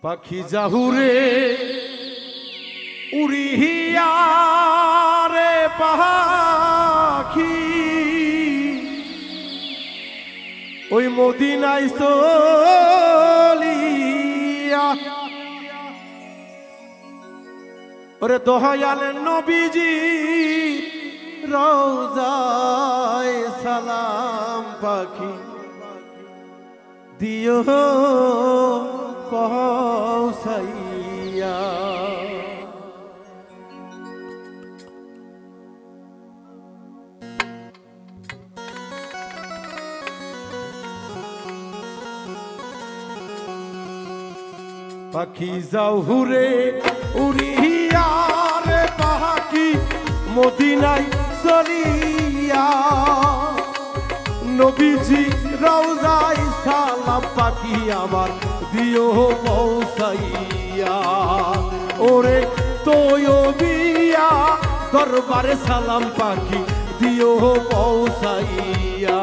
পাখি জাহুরে উড়িয়া রে পাখি ওই মদিনায় চলিয়া ওরে দয়াল নবীজি রওজায় সালাম পাখি দিও পৌঁছাইয়া পাখি জাহুরে উড়িয়া রে পাখি মদিনায় চলিয়া নবীজি রওজায় সালাম পাখি আমার দিও পৌঁছাইয়া ওরে তয়বিয়া দরবারে সালাম পাখি দিও পৌঁছাইয়া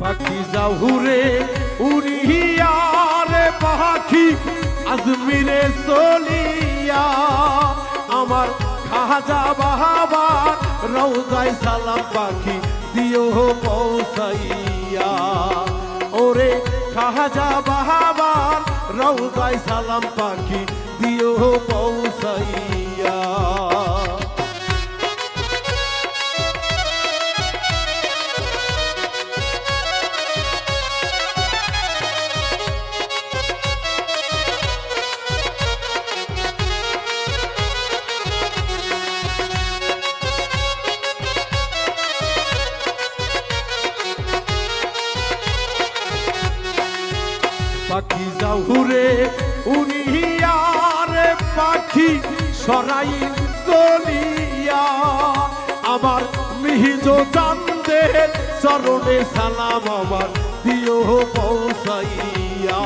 পাখি জাহুরে উড়িয়া রে পাখি আজমিরে চলিয়া আমার খাজা বাবার রওজায় সালাম পাখি দিও পৌঁছাইয়া ওরে খাজা বাবার রওজায় সালাম পাখি দিও পৌঁছাইয়া পাখি জাহুরে উড়িয়া রে পাখি সরাইল চলিয়া আমার মিহিজ চাঁদের চরণে সালাম আমার দিও পৌঁছাইয়া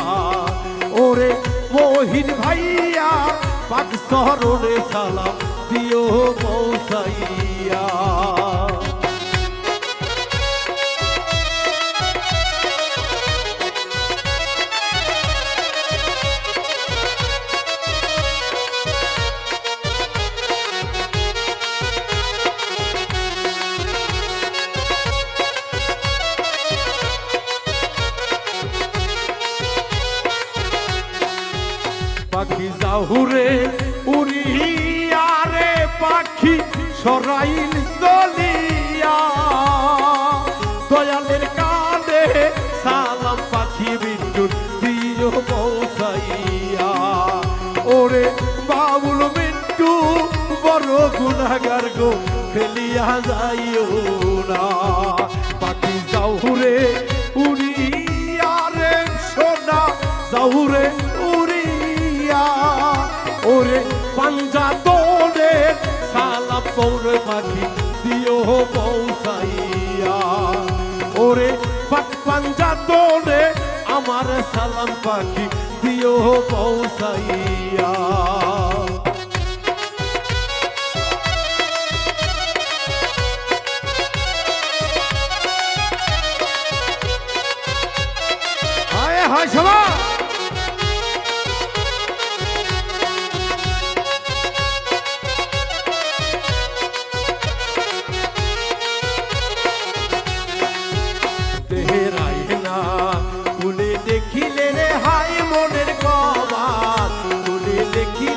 ওরে মহিন ভাইয়া পাক চরণে সালাম দিও পৌঁছাইয়া পাখি জাহুরে উড়িয়া রে পাখি সরাইল চলিয়া দয়ালের কাঁধে সালাম পাখি বিদ্যুৎ দিও পৌঁছাইয়া ওরে বাবুল মিন্টু বড় গুনাহগার গো ফেলিয়া যাইও না পাখি জাহুরে উড়িয়া রে সোনা জাহুরে ওরে পাঞ্জা তোরে সালাম পৌরে পাখি দিও পৌঁছাইয়া ওরে পাক পাঞ্জা তোরে আমার সালাম পাখি দিও পৌঁছাইয়া হায় হায় সবা দেখিলে রে হাই মনের কবাত তুলে দেখিলে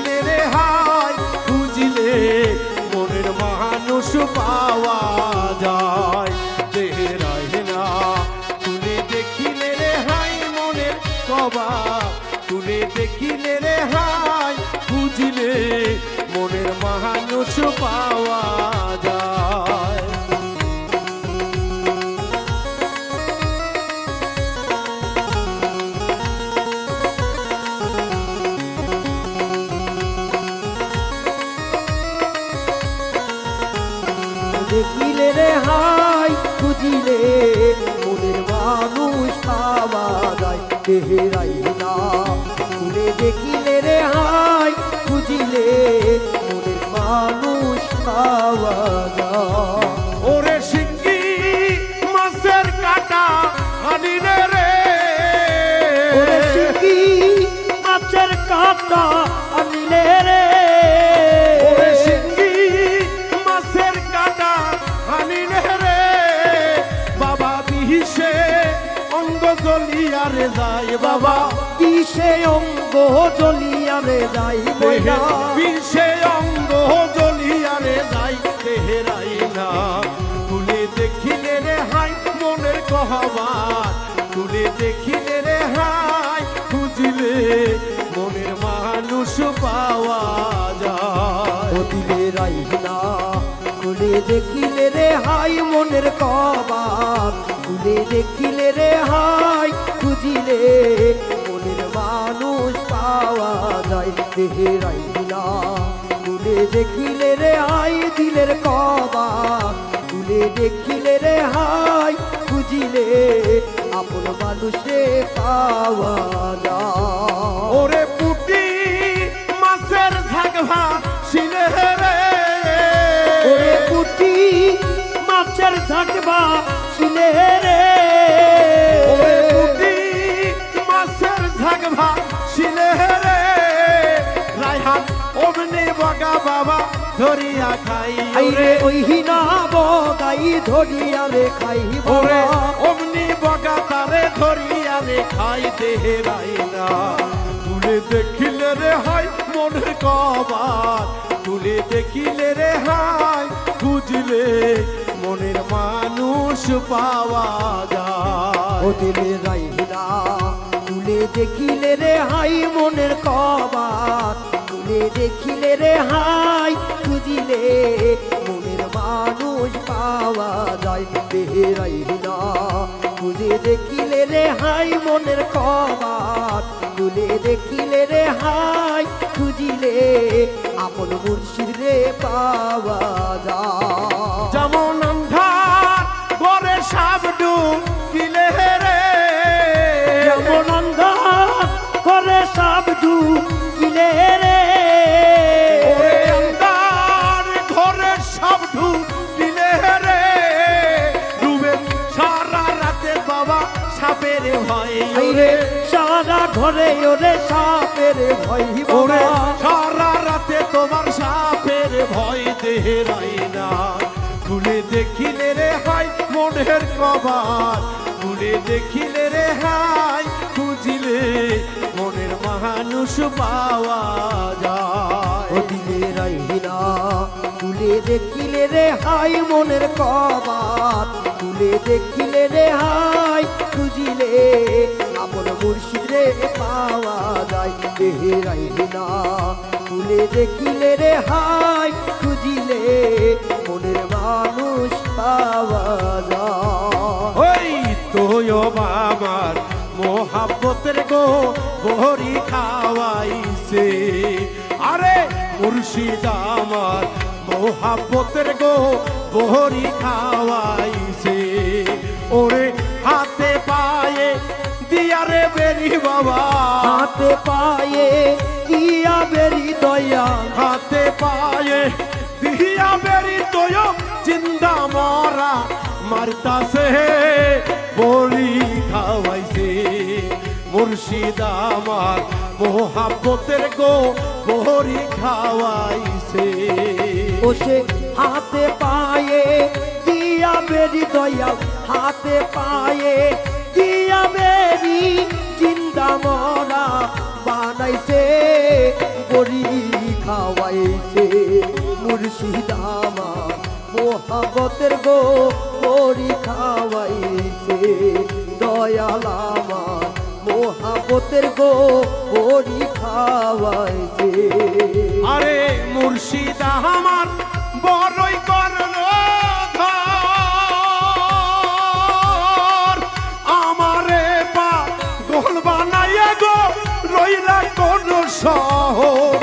দেখিলে রে হাই খুঁজিলে মনের মানুষ পাওয়া যায় দেহেরাই না ফুলে দেখিলে রে হাই খুঁজিলে মনের মানুষ পাওয়া যায় ওরে শিঙ্গি মাছের কাটা আনিলে রে ওরে শিঙ্গি মাছের কাটা আনিলে রে ওরে শিঙ্গি মাছের কাটা আনিলে রে বাবা বিহিসে অঙ্গ জ্বলিয়ারে যায় বাবা বিষে অঙ্গ জ্বলিয়ারে যাই ময়না বিষে অঙ্গ জ্বলিয়ারে যাই দেহেরাই না তুলে দেখিলে রে হাই মনের কহবার তুলে দেখিলে রে হাই খুঁজিলে মনের মানুষ পাওয়া যায় ও দিলে রাইনা খুলে দেখিলে রে হাই মনের কবাব খুলে দেখিলে রে হাই খুঁজিলে মনের মানুষ পাওয়া যায় দেহে রাইনা খুলে দেখিলে রে হাই দিলের কবাব খুলে দেখিলে রে হাই খুঁজিলে আপন মানুষে পাওয়া যায় ওরে পুটি মাছের ঝাগভা শিলে রে ওরে পুটি মাছের ঝাঁকবা শিলে রে ওরে পুটি মাছের ঝাগভা শিলে রে রায়হান অমনি বগা বাবা ধরিয়া খাই আইরে ওইহিনা বগাই ধরিয়া রে খাই ওরে বাবা অমনি বগা তারে ধরিয়া রে খাই দেহেরাই না তুলে দেখিলে রে হাই মনের কবার তুলে দেখিলে রে হাই খুঁজলে মনের মানুষ পাওয়া যায় ও দিলে রাইনা তুলে দেখিলে রে হাই মনের কবাত তুলে দেখিলে রে হাই খুঁজিলে মনের মানুষ পাওয়া যায় দেহে রাইনা তুলে দেখিলে রে হাই মনের কবাত তুলে দেখিলে রে হাই খুঁজিলে আপন মুর্শিদ রে পাওয়া যায় যেমন অন্ধার ঘরে সাবডু কিলে রে যেমন অন্ধকার করে সাবধু কিলে রে ওরে অন্ধার ঘরে সাবডু কিলে রে ডুবে সারা রাতে বাবা সাপের ভয় আইরে সারা ঘরে ওরে সাপের ভয় ওরে বাবা সারা রাতে তোমার সাপের ভয় দেহেরাই না তুলে দেখিলে রে হাই মনের কবার তুলে দেখিলে রে হাই খুঁজিলে মনের মানুষ পাওয়া যায় ও দিলে রাইনা তুলে দেখিলে রে হাই মনের কবাত তুলে দেখিলে রে হাই খুঁজিলে আপন মুর্শিদ রে পাওয়া যায় দেহে রাইনা তুলে দেখিলে রে হাই খুঁজিলে মনের মানুষ পাওয়া যায় ওই তোয় আমার মোহাব্বতের গো বহরি খাওয়াইছে আরে মুর্শিদ আমার মোহাব্বতের গো বহরি খাওয়াইছে ওরে হাতে পায়ে দিয়ারে বেরি বাবা হাতে পায়ে দিয়া বেরি দয়া হাতে পায়ে দিয়া বেরি তোয় জিন্দা মরা মারতাছে বড়ি খাওয়াইছে মুর্শিদ আমার মোহাব্বতের গো বড়ি খাওয়াইছে ও সে হাতে পায়ে দিয়া বেরি দয়া হাতে পায়ে দিয়া বেরি জিন্দা মরা বানাইছে বড়ি খাওয়াইছে মুর্শিদ আমার মোহাব্বতের গো বড়ি খাওয়াইছে দয়াল আমার মোহাব্বতের গো বড়ি খাওয়াইছে আরে মুর্শিদ আমার বড়ই কর্ণধর আমারে পা গোল বানাইয়া গো রইলা কোন শহর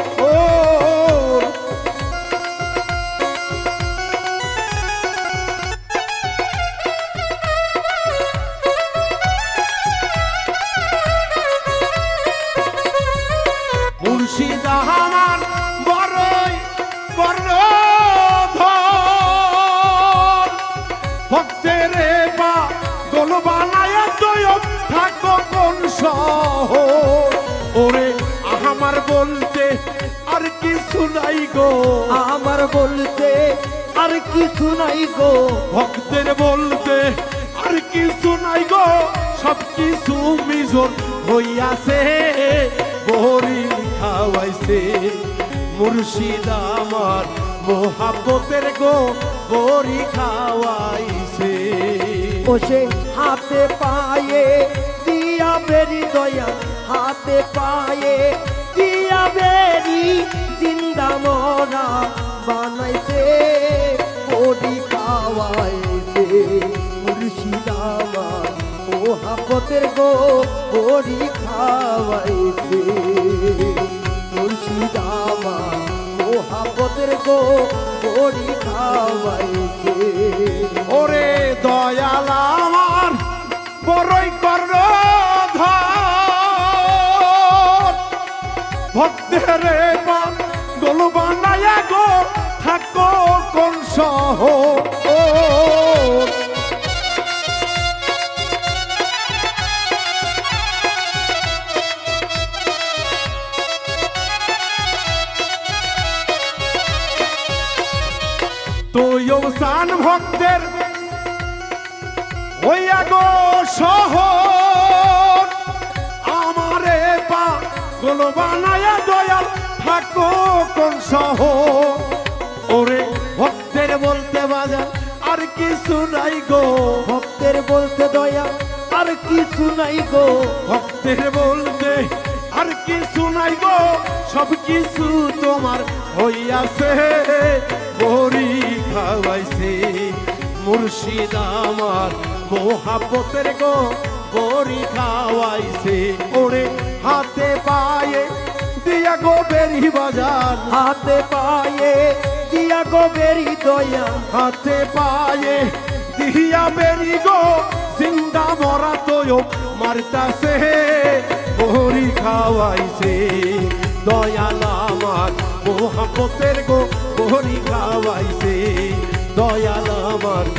গো, আমার বলতে আর কিছু নাই গো, ভক্তের বলতে আর কিছু নাই গো, সব কিছু মিজর হইয়াছে, বড়ি খাওয়াইছে মুর্শিদ আমার মোহাব্বতের গো, বড়ি খাওয়াইছে। বসে হাতে পায়ে দিয়া বেরি দয়া, হাতে পায়ে দিয়া বেরি জিন্দা মরা বানাইছে, বড়ি খাওয়াইছে মুর্শিদ আমার মোহাব্বতের গো, বড়ি খাওয়াইছে মুর্শিদ আমার মোহাব্বতের গো, বড়ি খাওয়াইছে। ওরে দয়াল আমার বড়ই কর্ণধর, ভক্তের গোল বানায়া গো থাকো কোন শহর। তুইও সান ভক্তের হইয়া গো শহর, আমারে পা গোল বানায়া দয়াল থাকো কোন শহর। ওরে ভক্তের বলতে বাজার আর কিছু নাই গো, ভক্তের বলতে দয়া আর কিছু নাই গো, ভক্তের বলতে আর কিছু নাই গো, সব কিছু তোমার হইয়াছে, বড়ি খাওয়াইছে মুর্শিদ আমার মোহাব্বতের গো, বড়ি খাওয়াইছে। ওরে হাতে পায়ে দিয়া গো বেরি বাজার, হাতে পায়ে দিয়া গো বেরি দয়া, হাতে পায়ে দিয়া বেরি গো জিন্দা মরা তোয় মারতাছে, বড়ি খাওয়াইছে দয়াল আমার মোহাব্বতের গো, বড়ি খাওয়াইছে দয়াল আমার।